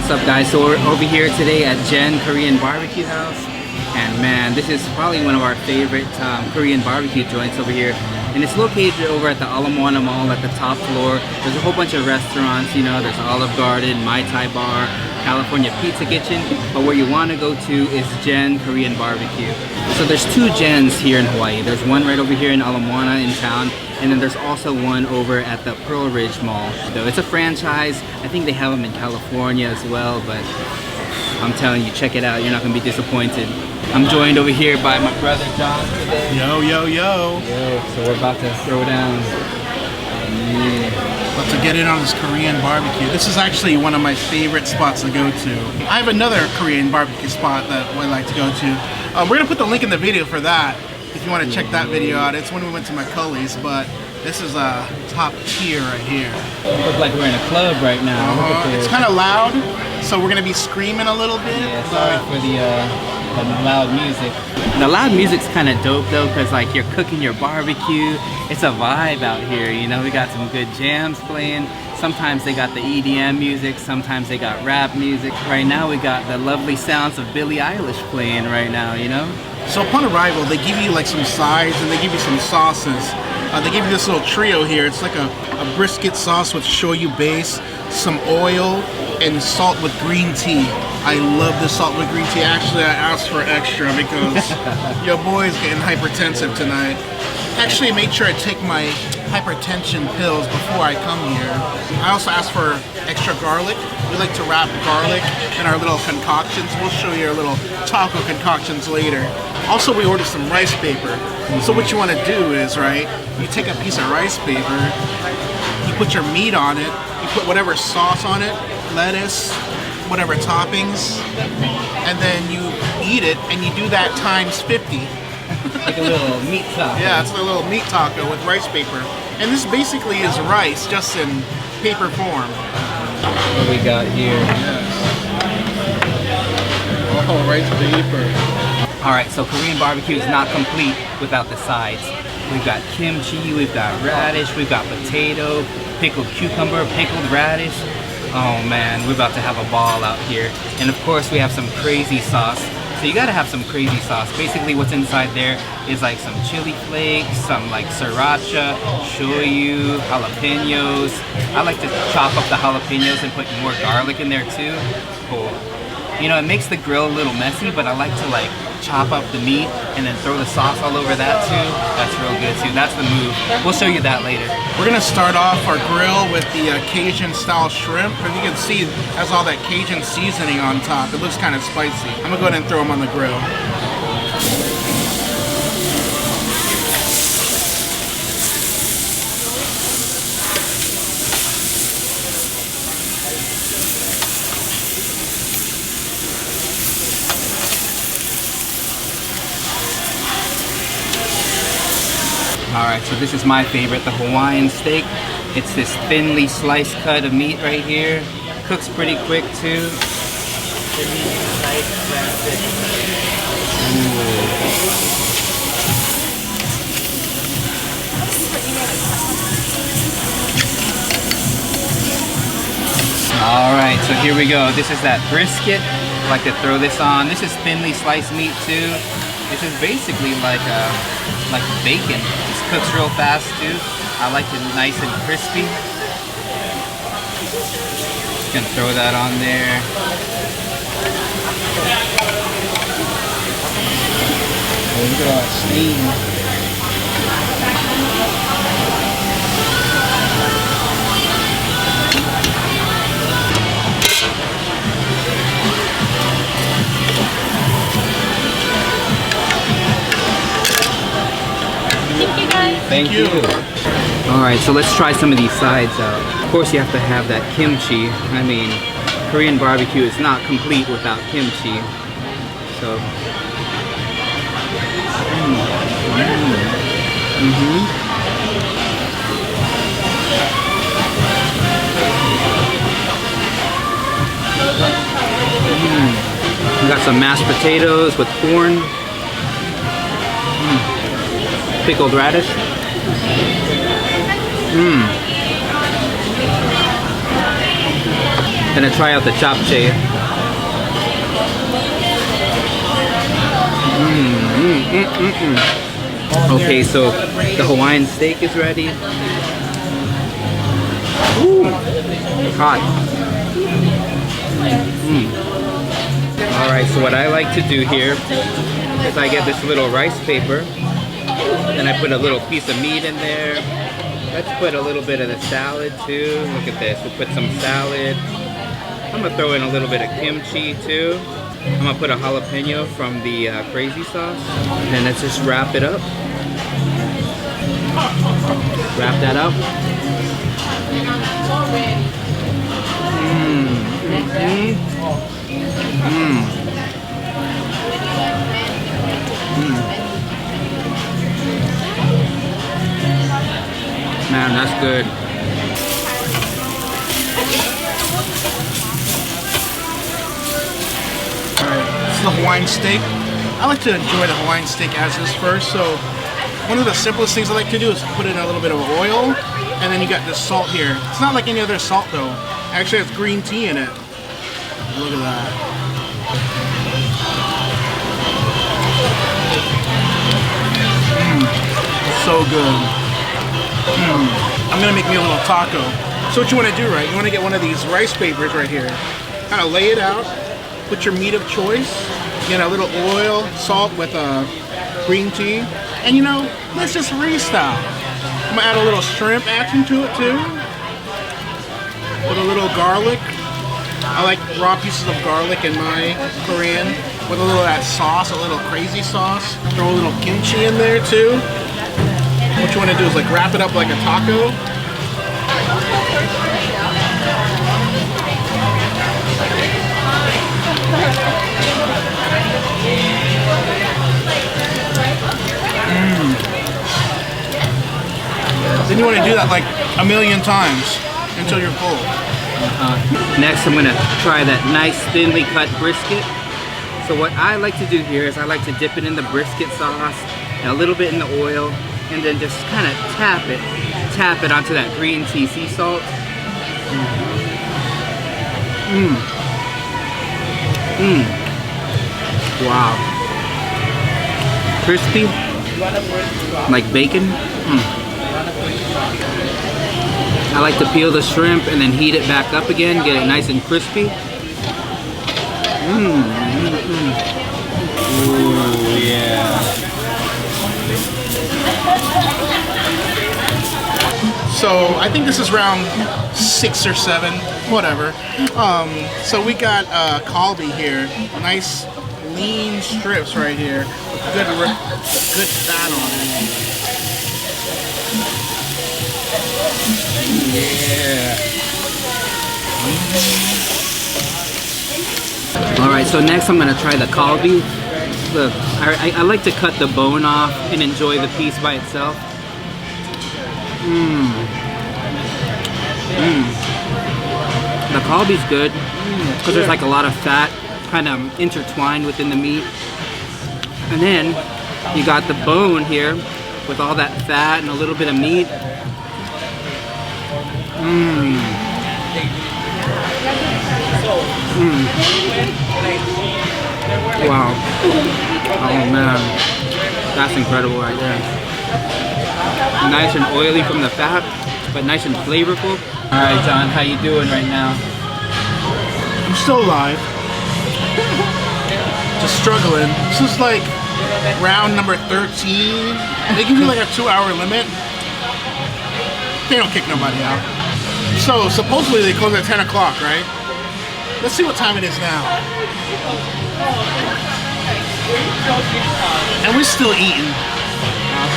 What's up, guys? So we're over here today at Gen Korean BBQ House, and man, this is probably one of our favorite Korean barbecue joints over here, and it's located over at the Ala Moana Mall at the top floor. There's a whole bunch of restaurants, you know, there's Olive Garden, Mai Tai Bar, California Pizza Kitchen, but where you want to go to is Gen Korean BBQ. So there's two Gens here in Hawaii. There's one right over here in Ala Moana in town, and then there's also one over at the Pearl Ridge Mall. So it's a franchise. I think they have them in California as well, but I'm telling you, check it out. You're not gonna be disappointed. I'm joined over here by my brother John today. Yo, yo, yo. Yo, so we're about to throw down. Yeah. About to get in on this Korean barbecue. This is actually one of my favorite spots to go to. I have another Korean barbecue spot that I like to go to. We're gonna put the link in the video for that if you want to check that video out. It's when we went to Mccully's, but this is a top tier right here. We look like we're in a club right now. It's kind of loud, so we're gonna be screaming a little bit. Yeah, sorry for the loud music. The loud music's kind of dope though, because like you're cooking your barbecue. It's a vibe out here, you know. We got some good jams playing. Sometimes they got the EDM music, sometimes they got rap music. Right now we got the lovely sounds of Billie Eilish playing right now, you know. So upon arrival, they give you like some sides and they give you some sauces. They give you this little trio here. It's like a brisket sauce with shoyu base, some oil, and salt with green tea. I love the salt with green tea. Actually, I asked for extra because your boy's getting hypertensive tonight. Actually, I made sure I take my hypertension pills before I come here. I also asked for extra garlic. We like to wrap garlic in our little concoctions. We'll show you our little taco concoctions later. Also, we ordered some rice paper. So what you want to do is, right, you take a piece of rice paper, you put your meat on it, you put whatever sauce on it, lettuce, whatever toppings, and then you eat it, and you do that times 50. Like a little meat taco. Yeah, it's a little meat taco with rice paper. And this basically is rice, just in paper form. What we got here? Oh, rice paper. Alright, so Korean barbecue is not complete without the sides. We've got kimchi, we've got radish, we've got potato, pickled cucumber, pickled radish. Oh man, we're about to have a ball out here. And of course we have some crazy sauce. So you gotta have some crazy sauce. Basically what's inside there is like some chili flakes, some like sriracha, shoyu, jalapenos. I like to chop up the jalapenos and put more garlic in there too. Cool. You know, it makes the grill a little messy, but I like to like chop up the meat and then throw the sauce all over that too. That's real good too. That's the move. We'll show you that later. We're gonna start off our grill with the Cajun style shrimp. As you can see, it has all that Cajun seasoning on top. It looks kind of spicy. I'm gonna go ahead and throw them on the grill. Alright, so this is my favorite, the Hawaiian Steak. It's this thinly sliced cut of meat right here. Cooks pretty quick too. Alright, so here we go. This is that brisket. I like to throw this on. This is thinly sliced meat too. This is basically like bacon. This cooks real fast too. I like it nice and crispy. Just gonna throw that on there. Oh, look at all that steam. Thank you. Alright, so let's try some of these sides out. Of course you have to have that kimchi. I mean, Korean barbecue is not complete without kimchi. So we got some mashed potatoes with corn. Pickled radish. Gonna try out the japchae. Okay, so the Hawaiian steak is ready. Ooh, hot. Alright, so what I like to do here is I get this little rice paper, then I put a little piece of meat in there. Let's put a little bit of the salad too. Look at this, we'll put some salad. I'm gonna throw in a little bit of kimchi too. I'm gonna put a jalapeno from the crazy sauce. And let's just wrap it up. Wrap that up. Man, that's good. Alright, this is the Hawaiian steak. I like to enjoy the Hawaiian steak as is first, so one of the simplest things I like to do is put in a little bit of oil, and then you got this salt here. It's not like any other salt though. Actually, it has green tea in it. Look at that. So good. I'm gonna make me a little taco. So what you want to do, right? You want to get one of these rice papers right here. Kind of lay it out. Put your meat of choice. Get a little oil, salt with green tea, and you know, let's just freestyle. I'm gonna add a little shrimp action to it too. With a little garlic. I like raw pieces of garlic in my Korean. With a little of that sauce, a little crazy sauce. Throw a little kimchi in there too. What you want to do is like wrap it up like a taco. Then you want to do that like a million times until you're full. Next, I'm gonna try that nice thinly cut brisket. So what I like to do here is I like to dip it in the brisket sauce and a little bit in the oil, and then just kind of tap it onto that green tea sea salt. Wow. Crispy, like bacon. I like to peel the shrimp and then heat it back up again, get it nice and crispy. Ooh, yeah. So I think this is round 6 or 7, whatever. So we got Colby here, nice lean strips right here, with good fat on it. Yeah. All right, so next I'm gonna try the kalbi. Look, I like to cut the bone off and enjoy the piece by itself. The kalbi's good because there's like a lot of fat kind of intertwined within the meat. And then you got the bone here with all that fat and a little bit of meat. Wow. Oh man. That's incredible right there. Nice and oily from the fat, but nice and flavorful. Alright John, how you doing right now? I'm still alive. Just struggling. This is like round number 13. They give you like a 2-hour limit. They don't kick nobody out. So supposedly they close at 10 o'clock, right? Let's see what time it is now. And we're still eating.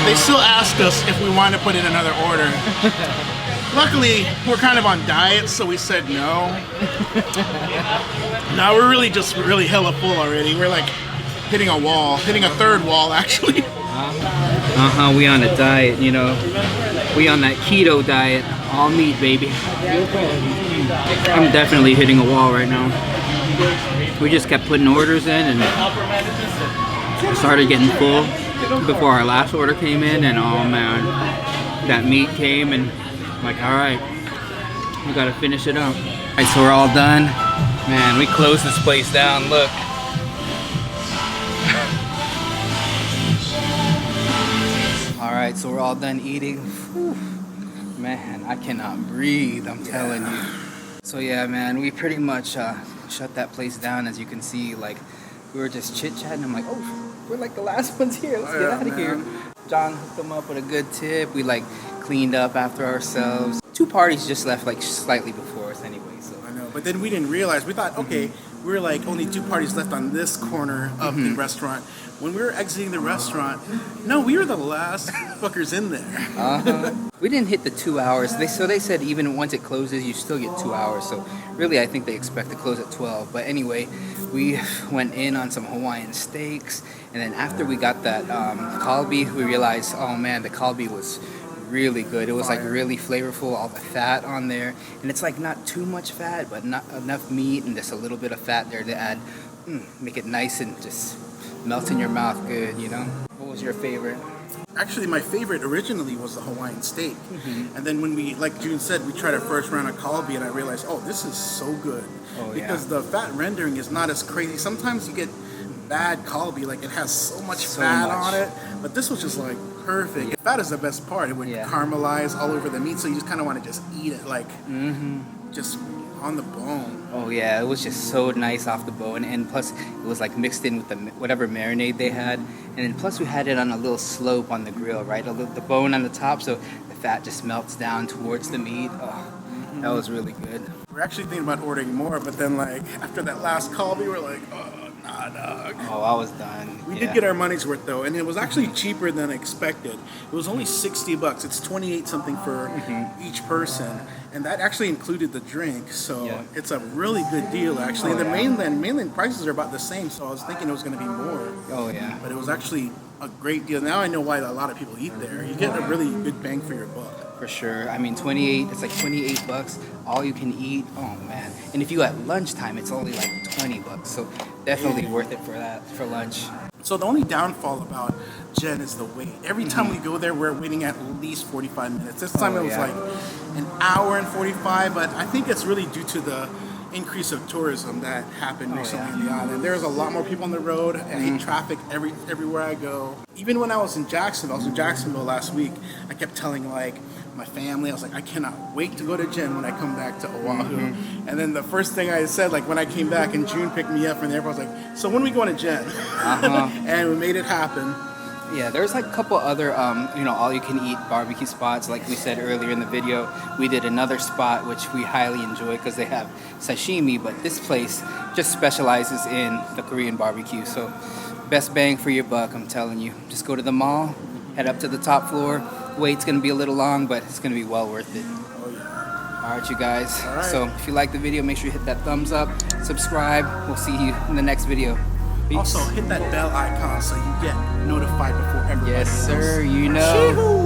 They still asked us if we wanted to put in another order. Luckily, we're kind of on diet, so we said no. Now we're really just really hella full already. We're like hitting a wall, hitting a third wall actually. We on a diet, you know. We on that keto diet, all meat, baby. I'm definitely hitting a wall right now. We just kept putting orders in and started getting full before our last order came in, and oh man, that meat came and I'm like, all right, We gotta finish it up. Alright, so we're all done. Man, we closed this place down, look. Alright, so we're all done eating. Whew. Man, I cannot breathe, I'm telling you. So yeah, man, we pretty much shut that place down. As you can see, like, we were just chit-chatting. I'm like, oh, we're like the last ones here. Let's get out of here. John hooked them up with a good tip. We like cleaned up after ourselves. 2 parties just left like slightly before us anyway. So I know, but then we didn't realize. We thought, okay, we were like only 2 parties left on this corner of the restaurant. When we were exiting the restaurant, no, we were the last fuckers in there. We didn't hit the 2 hours. They said even once it closes, you still get 2 hours. So really, I think they expect to close at 12. But anyway, we went in on some Hawaiian steaks, and then after we got that kalbi, we realized, oh man, the kalbi was really good. It was like really flavorful, all the fat on there, and it's like not too much fat, but not enough meat and just a little bit of fat there to add, make it nice and just melt in your mouth good, you know? What was your favorite? Actually, my favorite originally was the Hawaiian steak. And then when we, like June said, we tried our first round of kalbi, and I realized, oh, this is so good. Because the fat rendering is not as crazy. Sometimes you get bad kalbi, like it has so much fat on it, but this was just like perfect. Fat is the best part. It would caramelize all over the meat, so you just kind of want to just eat it like just on the bone. Oh yeah, it was just so nice off the bone, and plus it was like mixed in with the whatever marinade they had, and then plus we had it on a little slope on the grill, right? The bone on the top, so the fat just melts down towards the meat. Oh, that was really good. We're actually thinking about ordering more, but then like after that last kalbi, we're like, oh. Dog. Oh, I was done. We did get our money's worth though, and it was actually cheaper than expected. It was only $60. It's 28 something for each person, and that actually included the drink. So it's a really good deal actually. And the mainland prices are about the same, so I was thinking it was going to be more. Oh yeah. But it was actually a great deal. Now I know why a lot of people eat there. You get a really good bang for your buck. For sure. I mean, 28, it's like 28 bucks, all you can eat. Oh man. And if you at lunchtime, it's only like 20 bucks. So definitely worth it for that, for lunch. So the only downfall about Gen is the wait. Every time we go there, we're waiting at least 45 minutes. This time it was like an hour and 45, but I think it's really due to the increase of tourism that happened recently in the island. There's a lot more people on the road. I hate traffic everywhere I go. Even when I was in Jacksonville last week, I kept telling like my family, I was like, I cannot wait to go to Gen when I come back to Oahu. And then the first thing I said, like when I came back and June picked me up from the airport, I was like, so when are we going to Gen? And we made it happen. Yeah, there's like a couple other, all-you-can-eat barbecue spots. Like we said earlier in the video, we did another spot which we highly enjoy because they have sashimi, but this place just specializes in the Korean barbecue. So best bang for your buck, I'm telling you. Just go to the mall, head up to the top floor. Wait's going to be a little long, but it's going to be well worth it. Oh, yeah. All right, you guys. So if you like the video, make sure you hit that thumbs up, subscribe. We'll see you in the next video. Peace. Also, hit that bell icon so you get notified before everybody else. Yes, sir. You know.